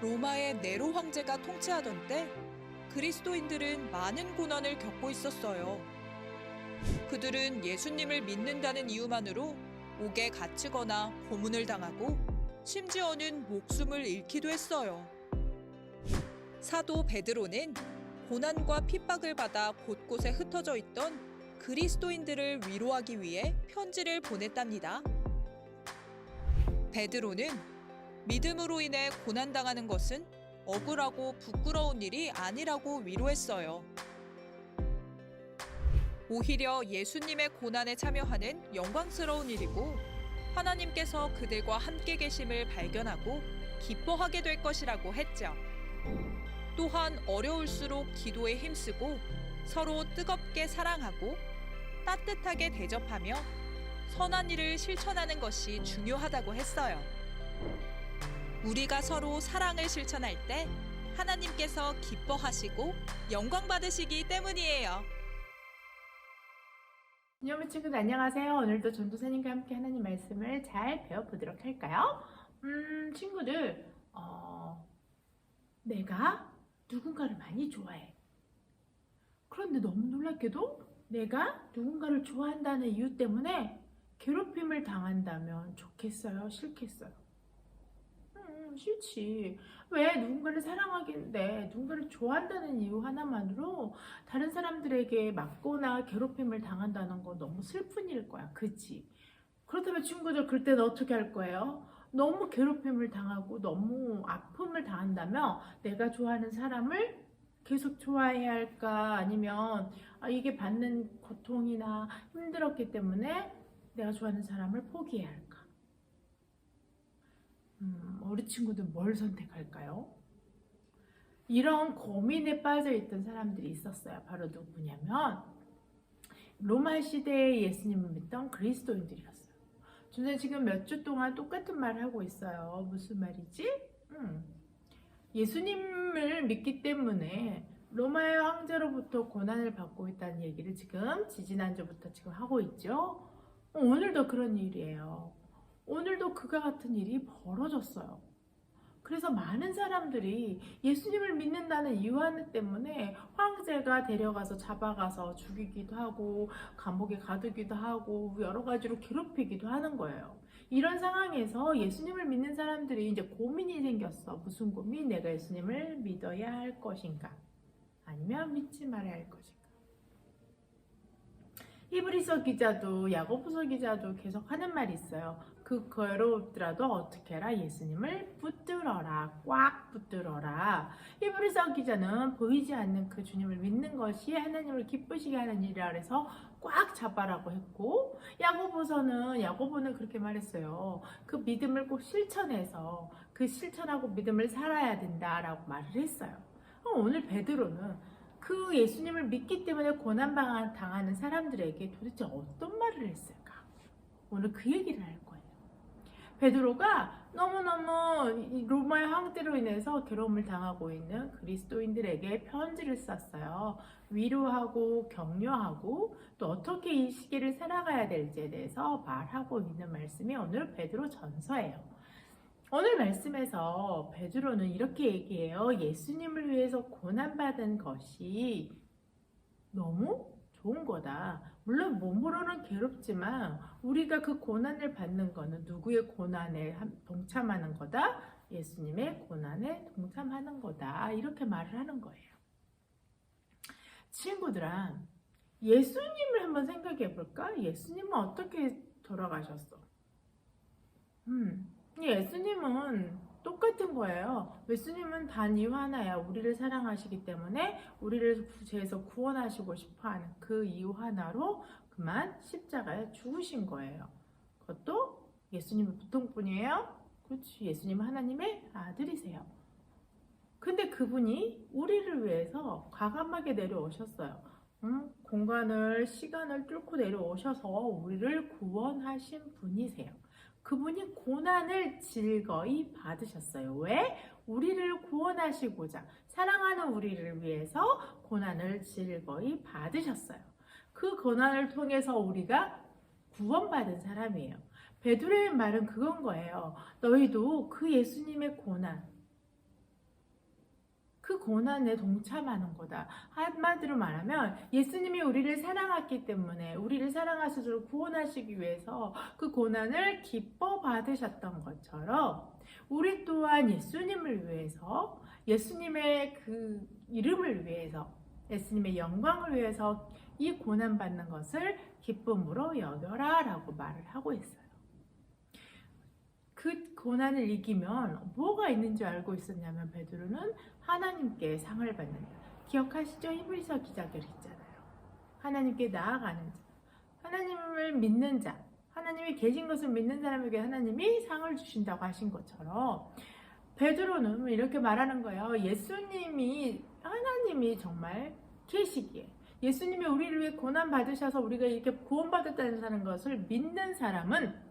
로마의 네로 황제가 통치하던 때 그리스도인들은 많은 고난을 겪고 있었어요. 그들은 예수님을 믿는다는 이유만으로 옥에 갇히거나 고문을 당하고 심지어는 목숨을 잃기도 했어요. 사도 베드로는 고난과 핍박을 받아 곳곳에 흩어져 있던 그리스도인들을 위로하기 위해 편지를 보냈답니다. 베드로는 믿음으로 인해 고난당하는 것은 억울하고 부끄러운 일이 아니라고 위로했어요. 오히려 예수님의 고난에 참여하는 영광스러운 일이고 하나님께서 그들과 함께 계심을 발견하고 기뻐하게 될 것이라고 했죠. 또한 어려울수록 기도에 힘쓰고 서로 뜨겁게 사랑하고 따뜻하게 대접하며 선한 일을 실천하는 것이 중요하다고 했어요. 우리가 서로 사랑을 실천할 때 하나님께서 기뻐하시고 영광 받으시기 때문이에요. 안녕 친구들, 안녕하세요. 오늘도 전도사님과 함께 하나님 말씀을 잘 배워보도록 할까요? 친구들, 내가 누군가를 많이 좋아해. 그런데 너무 놀랍게도 내가 누군가를 좋아한다는 이유 때문에 괴롭힘을 당한다면 좋겠어요? 싫겠어요? 싫지. 왜? 누군가를 사랑하겠는데 누군가를 좋아한다는 이유 하나만으로 다른 사람들에게 맞거나 괴롭힘을 당한다는 건 너무 슬픈 일일 거야. 그치? 그렇다면 친구들, 그럴 때는 어떻게 할 거예요? 너무 괴롭힘을 당하고 너무 아픔을 당한다면 내가 좋아하는 사람을 계속 좋아해야 할까? 아니면 이게 받는 고통이나 힘들었기 때문에 내가 좋아하는 사람을 포기해야 할까? 우리 친구들 뭘 선택할까요? 이런 고민에 빠져있던 사람들이 있었어요. 바로 누구냐면 로마 시대에 예수님을 믿던 그리스도인들이었어요. 저는 지금 몇 주 동안 똑같은 말을 하고 있어요. 무슨 말이지? 예수님을 믿기 때문에 로마의 황제로부터 고난을 받고 있다는 얘기를 지금 지지난주부터 지금 하고 있죠. 오늘도 그런 일이에요. 오늘도 그와 같은 일이 벌어졌어요. 그래서 많은 사람들이 예수님을 믿는다는 이유 하나 때문에 황제가 데려가서 잡아가서 죽이기도 하고 감옥에 가두기도 하고 여러 가지로 괴롭히기도 하는 거예요. 이런 상황에서 예수님을 믿는 사람들이 이제 고민이 생겼어. 무슨 고민? 내가 예수님을 믿어야 할 것인가? 아니면 믿지 말아야 할 것인가? 히브리서 기자도 야고보서 기자도 계속 하는 말이 있어요. 그 괴롭더라도 어떻게 해라? 예수님을 붙들어라. 꽉 붙들어라. 히브리서 기자는 보이지 않는 그 주님을 믿는 것이 하나님을 기쁘시게 하는 일이라 그래서 꽉 잡아라고 했고, 야고보는 그렇게 말했어요. 그 믿음을 꼭 실천해서 그 실천하고 믿음을 살아야 된다라고 말을 했어요. 오늘 베드로는 그 예수님을 믿기 때문에 고난당하는 사람들에게 도대체 어떤 말을 했을까? 오늘 그 얘기를 할 거예요. 베드로가 너무너무 로마의 황제로 인해서 괴로움을 당하고 있는 그리스도인들에게 편지를 썼어요. 위로하고 격려하고 또 어떻게 이 시기를 살아가야 될지에 대해서 말하고 있는 말씀이 오늘 베드로 전서예요. 오늘 말씀에서 베드로는 이렇게 얘기해요. 예수님을 위해서 고난받은 것이 너무 좋은 거다. 물론 몸으로는 괴롭지만 우리가 그 고난을 받는 거는 누구의 고난에 동참하는 거다? 예수님의 고난에 동참하는 거다. 이렇게 말을 하는 거예요. 친구들아, 예수님을 한번 생각해 볼까? 예수님은 어떻게 돌아가셨어? 예수님은 똑같은 거예요. 예수님은 단 이유 하나야. 우리를 사랑하시기 때문에 우리를 죄에서 구원하시고 싶어하는 그 이유 하나로 그만 십자가에 죽으신 거예요. 그것도 예수님의 보통뿐이에요. 그렇지. 예수님은 하나님의 아들이세요. 근데 그분이 우리를 위해서 과감하게 내려오셨어요. 공간을, 시간을 뚫고 내려오셔서 우리를 구원하신 분이세요. 그분이 고난을 즐거이 받으셨어요. 왜? 우리를 구원하시고자, 사랑하는 우리를 위해서 고난을 즐거이 받으셨어요. 그 고난을 통해서 우리가 구원받은 사람이에요. 베드로의 말은 그건 거예요. 너희도 그 예수님의 고난, 그 고난에 동참하는 거다. 한마디로 말하면 예수님이 우리를 사랑했기 때문에 우리를 사랑하셔서 구원하시기 위해서 그 고난을 기뻐 받으셨던 것처럼 우리 또한 예수님을 위해서 예수님의 그 이름을 위해서 예수님의 영광을 위해서 이 고난받는 것을 기쁨으로 여겨라 라고 말을 하고 있어요. 그 고난을 이기면 뭐가 있는 줄 알고 있었냐면 베드로는 하나님께 상을 받는다. 기억하시죠? 히브리서 기자들 있잖아요. 하나님께 나아가는 자, 하나님을 믿는 자, 하나님이 계신 것을 믿는 사람에게 하나님이 상을 주신다고 하신 것처럼 베드로는 이렇게 말하는 거예요. 하나님이 정말 계시기에 예수님이 우리를 위해 고난 받으셔서 우리가 이렇게 구원받았다는 것을 믿는 사람은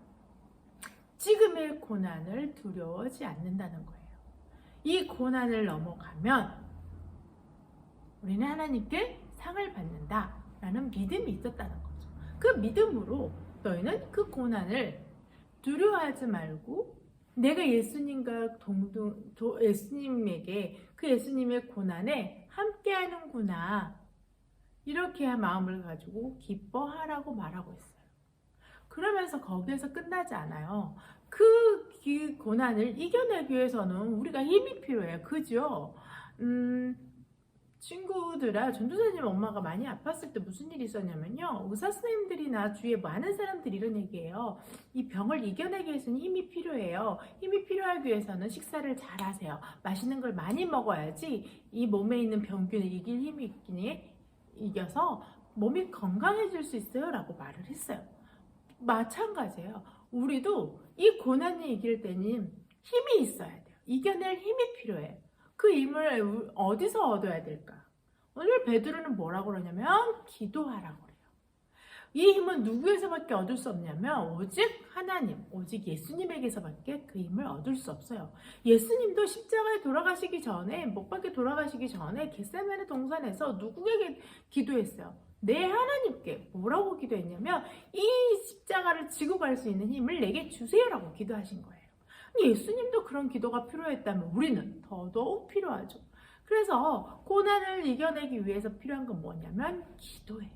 지금의 고난을 두려워하지 않는다는 거예요. 이 고난을 넘어가면 우리는 하나님께 상을 받는다라는 믿음이 있었다는 거죠. 그 믿음으로 너희는 그 고난을 두려워하지 말고 내가 예수님과 예수님에게 그 예수님의 고난에 함께하는구나 이렇게 마음을 가지고 기뻐하라고 말하고 있어요. 그러면서 거기에서 끝나지 않아요. 그 고난을 이겨내기 위해서는 우리가 힘이 필요해요. 그죠? 친구들아, 전도사님 엄마가 많이 아팠을 때 무슨 일이 있었냐면요. 의사 선생님들이나 주위에 많은 사람들이 이런 얘기해요. 이 병을 이겨내기 위해서는 힘이 필요해요. 힘이 필요하기 위해서는 식사를 잘 하세요. 맛있는 걸 많이 먹어야지 이 몸에 있는 병균을 이길 힘이 있기에 이겨서 몸이 건강해질 수 있어요. 라고 말을 했어요. 마찬가지예요. 우리도 이 고난을 이길 때는 힘이 있어야 돼요. 이겨낼 힘이 필요해요. 그 힘을 어디서 얻어야 될까? 오늘 베드로는 뭐라고 그러냐면 기도하라고 그래요. 이 힘은 누구에서밖에 얻을 수 없냐면 오직 하나님, 오직 예수님에게서밖에 그 힘을 얻을 수 없어요. 예수님도 십자가에 돌아가시기 전에, 못 박혀 돌아가시기 전에 겟세마네 동산에서 누구에게 기도했어요? 내 하나님께 뭐라고 기도했냐면 이 십자가를 지고 갈 수 있는 힘을 내게 주세요라고 기도하신 거예요. 예수님도 그런 기도가 필요했다면 우리는 더더욱 필요하죠. 그래서 고난을 이겨내기 위해서 필요한 건 뭐냐면 기도예요.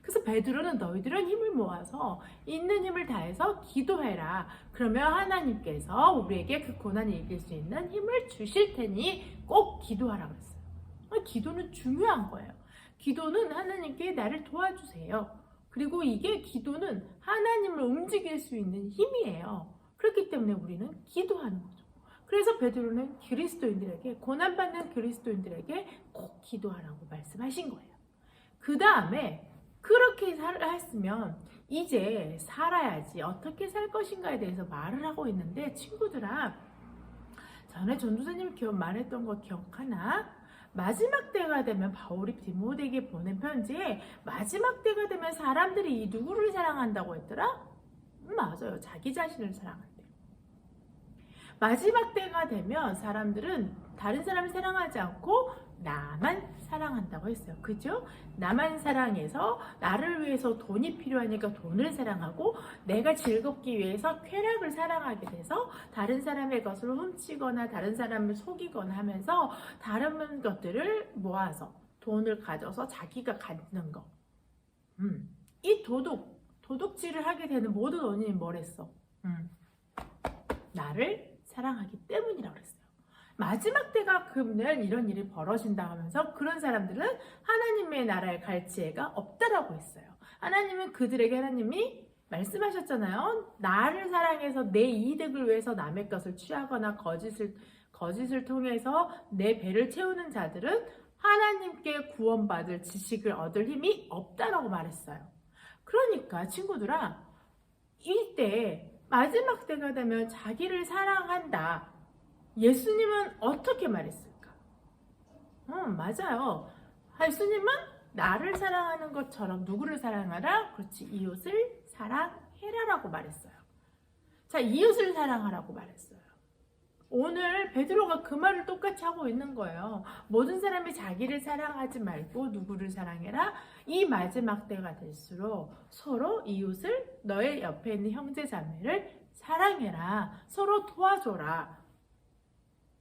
그래서 베드로는 너희들은 힘을 모아서 있는 힘을 다해서 기도해라. 그러면 하나님께서 우리에게 그 고난을 이길 수 있는 힘을 주실 테니 꼭 기도하라 그랬어요. 기도는 중요한 거예요. 기도는 하나님께 나를 도와주세요. 그리고 이게 기도는 하나님을 움직일 수 있는 힘이에요. 그렇기 때문에 우리는 기도하는 거죠. 그래서 베드로는 그리스도인들에게, 고난받는 그리스도인들에게 꼭 기도하라고 말씀하신 거예요. 그 다음에 그렇게 했으면 이제 살아야지 어떻게 살 것인가에 대해서 말을 하고 있는데, 친구들아, 전에 전도사님이 말했던 거 기억하나? 마지막 때가 되면 바울이 디모데에게 보낸 편지에 마지막 때가 되면 사람들이 이 누구를 사랑한다고 했더라? 맞아요. 자기 자신을 사랑한대요. 마지막 때가 되면 사람들은 다른 사람을 사랑하지 않고 나만 사랑한다고 했어요. 그죠? 나만 사랑해서 나를 위해서 돈이 필요하니까 돈을 사랑하고 내가 즐겁기 위해서 쾌락을 사랑하게 돼서 다른 사람의 것을 훔치거나 다른 사람을 속이거나 하면서 다른 것들을 모아서 돈을 가져서 자기가 갖는 거. 이 도둑질을 하게 되는 모든 원인이 뭐랬어? 나를 사랑하기 때문이라고 그랬어요. 마지막 때가 그러면 이런 일이 벌어진다 하면서 그런 사람들은 하나님의 나라에 갈 지혜가 없다라고 했어요. 하나님이 말씀하셨잖아요. 나를 사랑해서 내 이득을 위해서 남의 것을 취하거나 거짓을 통해서 내 배를 채우는 자들은 하나님께 구원받을 지식을 얻을 힘이 없다라고 말했어요. 그러니까 친구들아, 이때 마지막 때가 되면 자기를 사랑한다. 예수님은 어떻게 말했을까? 맞아요. 예수님은 나를 사랑하는 것처럼 누구를 사랑하라? 그렇지, 이웃을 사랑해라라고 말했어요. 자, 이웃을 사랑하라고 말했어요. 오늘 베드로가 그 말을 똑같이 하고 있는 거예요. 모든 사람이 자기를 사랑하지 말고 누구를 사랑해라? 이 마지막 때가 될수록 서로 이웃을, 너의 옆에 있는 형제 자매를 사랑해라. 서로 도와줘라.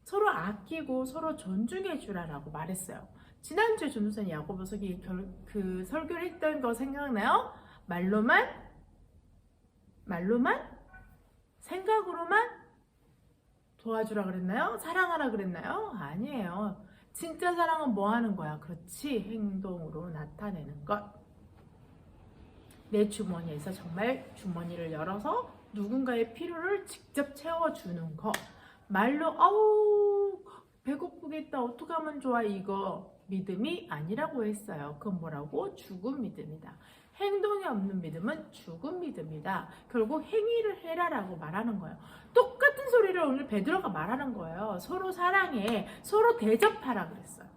서로 아끼고 서로 존중해 주라라고 말했어요. 지난주에 전도사님 야고보서 그 설교를 했던 거 생각나요? 말로만? 생각으로만 도와주라 그랬나요? 사랑하라 그랬나요? 아니에요. 진짜 사랑은 뭐 하는 거야? 그렇지, 행동으로 나타내는 것. 내 주머니에서 정말 주머니를 열어서 누군가의 필요를 직접 채워주는 거. 말로 아우 배고프겠다 어떡하면 좋아 이거 믿음이 아니라고 했어요. 그건 뭐라고? 죽은 믿음이다. 행동이 없는 믿음은 죽은 믿음이다. 결국 행위를 해라라고 말하는 거예요. 똑같은 소리를 오늘 베드로가 말하는 거예요. 서로 사랑해, 서로 대접하라 그랬어요.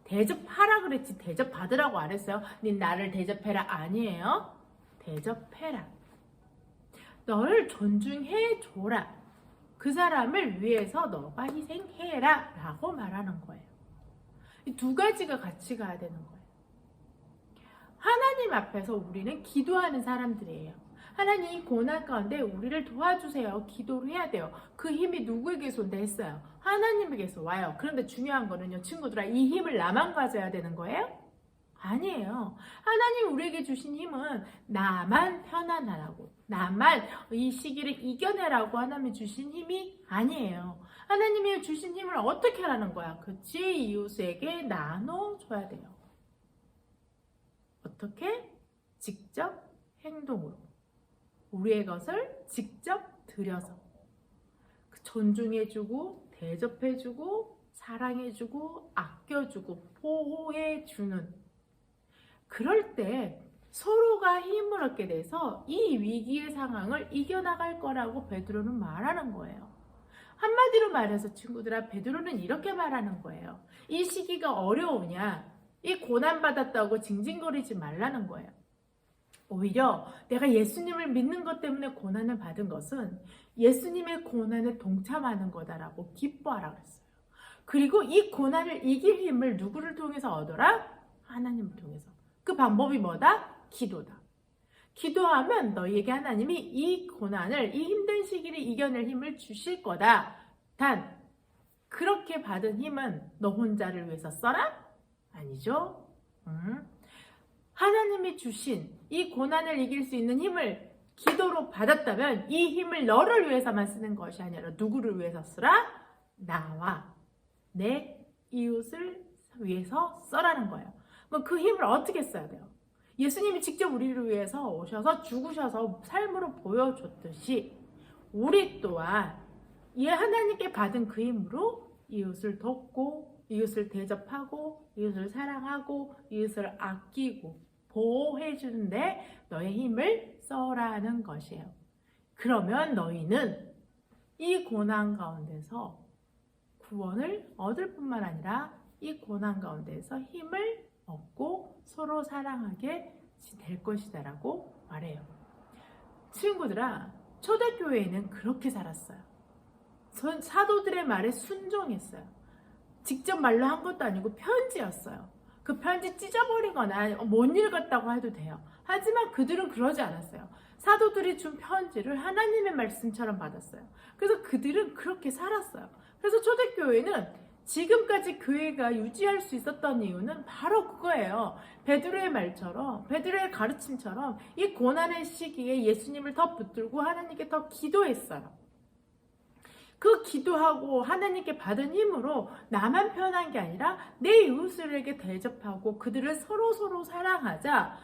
대접하라 그랬지 대접받으라고 안 했어요. 네 나를 대접해라 아니에요. 대접해라. 너를 존중해 줘라. 그 사람을 위해서 너가 희생해라 라고 말하는 거예요. 이 두 가지가 같이 가야 되는 거예요. 하나님 앞에서 우리는 기도하는 사람들이에요. 하나님 고난 가운데 우리를 도와주세요. 기도를 해야 돼요. 그 힘이 누구에게서 냈어요? 하나님에게서 와요. 그런데 중요한 거는요, 친구들아, 이 힘을 나만 가져야 되는 거예요? 아니에요. 하나님 우리에게 주신 힘은 나만 편안하라고, 나만 이 시기를 이겨내라고 하나님이 주신 힘이 아니에요. 하나님이 주신 힘을 어떻게 하라는 거야? 그치? 이웃에게 나눠줘야 돼요. 어떻게? 직접 행동으로. 우리의 것을 직접 드려서. 존중해주고, 대접해주고, 사랑해주고, 아껴주고, 보호해주는. 그럴 때 서로가 힘을 얻게 돼서 이 위기의 상황을 이겨나갈 거라고 베드로는 말하는 거예요. 한마디로 말해서 친구들아, 베드로는 이렇게 말하는 거예요. 이 시기가 어려우냐? 이 고난받았다고 징징거리지 말라는 거예요. 오히려 내가 예수님을 믿는 것 때문에 고난을 받은 것은 예수님의 고난에 동참하는 거다라고 기뻐하라 그랬어요. 그리고 이 고난을 이길 힘을 누구를 통해서 얻어라? 하나님을 통해서. 그 방법이 뭐다? 기도다. 기도하면 너희에게 하나님이 이 고난을, 이 힘든 시기를 이겨낼 힘을 주실 거다. 단, 그렇게 받은 힘은 너 혼자를 위해서 써라? 아니죠. 하나님이 주신 이 고난을 이길 수 있는 힘을 기도로 받았다면 이 힘을 너를 위해서만 쓰는 것이 아니라 누구를 위해서 쓰라? 나와 내 이웃을 위해서 써라는 거예요. 그럼 그 힘을 어떻게 써야 돼요? 예수님이 직접 우리를 위해서 오셔서 죽으셔서 삶으로 보여줬듯이 우리 또한 이 하나님께 받은 그 힘으로 이웃을 돕고, 이웃을 대접하고, 이웃을 사랑하고, 이웃을 아끼고 보호해주는데 너의 힘을 써라는 것이에요. 그러면 너희는 이 고난 가운데서 구원을 얻을 뿐만 아니라 이 고난 가운데서 힘을 얻고 서로 사랑하게 될 것이다 라고 말해요. 친구들아, 초대교회에는 그렇게 살았어요. 사도들의 말에 순종했어요. 직접 말로 한 것도 아니고 편지였어요. 그 편지 찢어버리거나 못 읽었다고 해도 돼요. 하지만 그들은 그러지 않았어요. 사도들이 준 편지를 하나님의 말씀처럼 받았어요. 그래서 그들은 그렇게 살았어요. 그래서 초대교회는 지금까지 교회가 유지할 수 있었던 이유는 바로 그거예요. 베드로의 말처럼, 베드로의 가르침처럼 이 고난의 시기에 예수님을 더 붙들고 하나님께 더 기도했어요. 그 기도하고 하나님께 받은 힘으로 나만 편한 게 아니라 내 이웃들에게 대접하고 그들을 서로 사랑하자.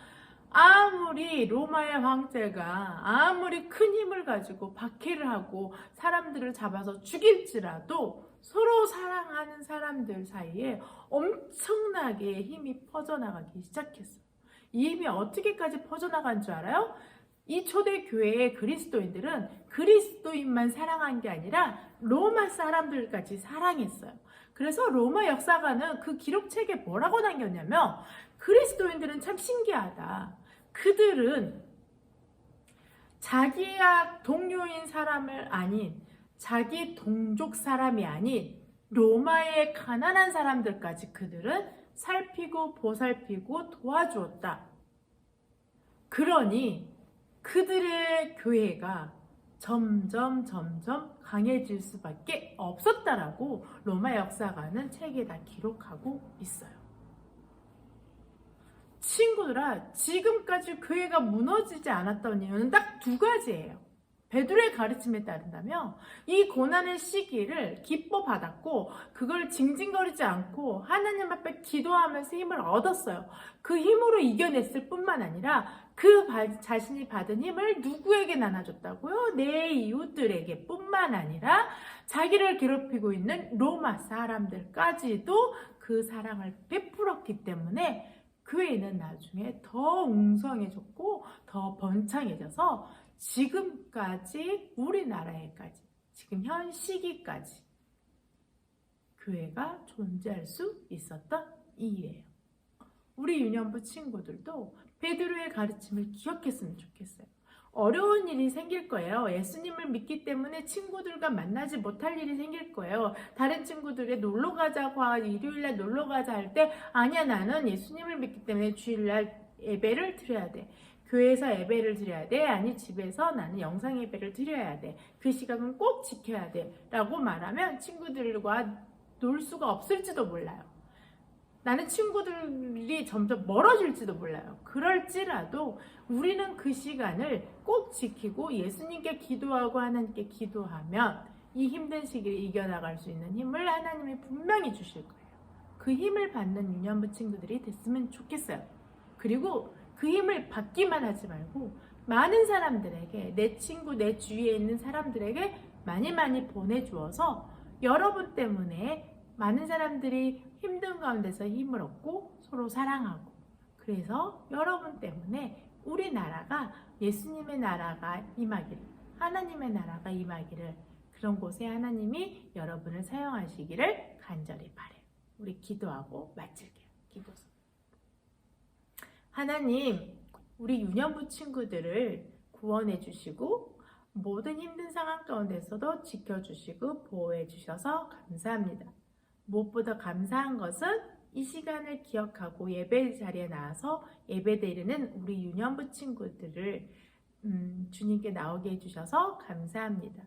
아무리 로마의 황제가 아무리 큰 힘을 가지고 박해를 하고 사람들을 잡아서 죽일지라도 서로 사랑하는 사람들 사이에 엄청나게 힘이 퍼져나가기 시작했어요. 이 힘이 어떻게까지 퍼져나간 줄 알아요? 이 초대교회의 그리스도인들은 그리스도인만 사랑한 게 아니라 로마 사람들까지 사랑했어요. 그래서 로마 역사가는 그 기록책에 뭐라고 남겼냐면 그리스도인들은 참 신기하다. 그들은 자기야 동료인 사람을 아닌 자기 동족 사람이 아닌 로마의 가난한 사람들까지 그들은 살피고 보살피고 도와주었다. 그러니 그들의 교회가 점점 강해질 수밖에 없었다라고 로마 역사가는 책에 다 기록하고 있어요. 친구들아, 지금까지 교회가 무너지지 않았던 이유는 딱 두 가지예요. 베드로의 가르침에 따른다면 이 고난의 시기를 기뻐 받았고 그걸 징징거리지 않고 하나님 앞에 기도하면서 힘을 얻었어요. 그 힘으로 이겨냈을 뿐만 아니라 그 자신이 받은 힘을 누구에게 나눠줬다고요? 내 이웃들에게 뿐만 아니라 자기를 괴롭히고 있는 로마 사람들까지도 그 사랑을 베풀었기 때문에 교회는 나중에 더 웅성해졌고 더 번창해져서 지금까지 우리나라에까지 지금 현 시기까지 교회가 존재할 수 있었던 이유예요. 우리 유년부 친구들도 베드로의 가르침을 기억했으면 좋겠어요. 어려운 일이 생길 거예요. 예수님을 믿기 때문에 친구들과 만나지 못할 일이 생길 거예요. 다른 친구들이 놀러 가자고 일요일날 놀러 가자 할 때 아니야, 나는 예수님을 믿기 때문에 주일날 예배를 드려야 돼. 교회에서 예배를 드려야 돼. 아니 집에서 나는 영상 예배를 드려야 돼. 그 시간은 꼭 지켜야 돼. 라고 말하면 친구들과 놀 수가 없을지도 몰라요. 나는 친구들이 점점 멀어질지도 몰라요. 그럴지라도 우리는 그 시간을 꼭 지키고 예수님께 기도하고 하나님께 기도하면 이 힘든 시기를 이겨나갈 수 있는 힘을 하나님이 분명히 주실 거예요. 그 힘을 받는 유년부 친구들이 됐으면 좋겠어요. 그리고 그 힘을 받기만 하지 말고 많은 사람들에게, 내 친구, 내 주위에 있는 사람들에게 많이 보내주어서 여러분 때문에 많은 사람들이 힘든 가운데서 힘을 얻고 서로 사랑하고, 그래서 여러분 때문에 우리나라가 예수님의 나라가 임하기를, 하나님의 나라가 임하기를, 그런 곳에 하나님이 여러분을 사용하시기를 간절히 바래요. 우리 기도하고 마칠게요. 기도서. 하나님, 우리 유년부 친구들을 구원해 주시고 모든 힘든 상황 가운데서도 지켜주시고 보호해 주셔서 감사합니다. 무엇보다 감사한 것은 이 시간을 기억하고 예배 자리에 나와서 예배 드리는 우리 유년부 친구들을 주님께 나오게 해주셔서 감사합니다.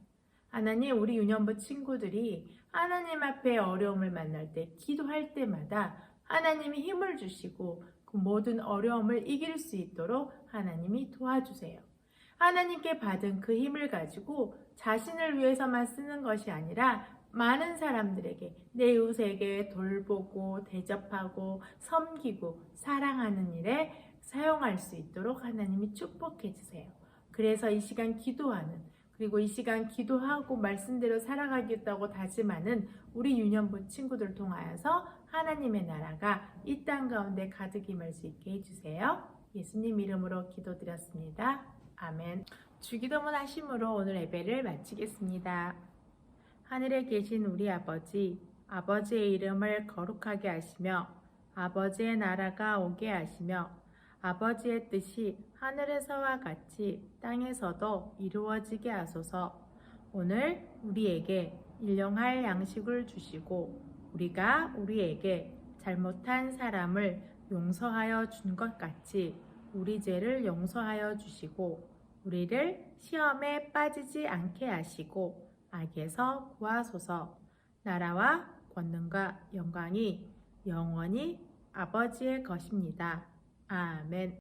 하나님, 우리 유년부 친구들이 하나님 앞에 어려움을 만날 때, 기도할 때마다 하나님이 힘을 주시고 그 모든 어려움을 이길 수 있도록 하나님이 도와주세요. 하나님께 받은 그 힘을 가지고 자신을 위해서만 쓰는 것이 아니라 많은 사람들에게, 내 이웃에게 돌보고 대접하고 섬기고 사랑하는 일에 사용할 수 있도록 하나님이 축복해 주세요. 그래서 이 시간 기도하는, 그리고 이 시간 기도하고 말씀대로 살아가겠다고 다짐하는 우리 유년부 친구들 통하여서 하나님의 나라가 이 땅 가운데 가득 임할 수 있게 해주세요. 예수님 이름으로 기도드렸습니다. 아멘. 주기도문 하심으로 오늘 예배를 마치겠습니다. 하늘에 계신 우리 아버지, 아버지의 이름을 거룩하게 하시며 아버지의 나라가 오게 하시며 아버지의 뜻이 하늘에서와 같이 땅에서도 이루어지게 하소서. 오늘 우리에게 일용할 양식을 주시고 우리가 우리에게 잘못한 사람을 용서하여 준 것 같이 우리 죄를 용서하여 주시고 우리를 시험에 빠지지 않게 하시고 악에서 구하소서. 나라와 권능과 영광이 영원히 아버지의 것입니다. 아멘.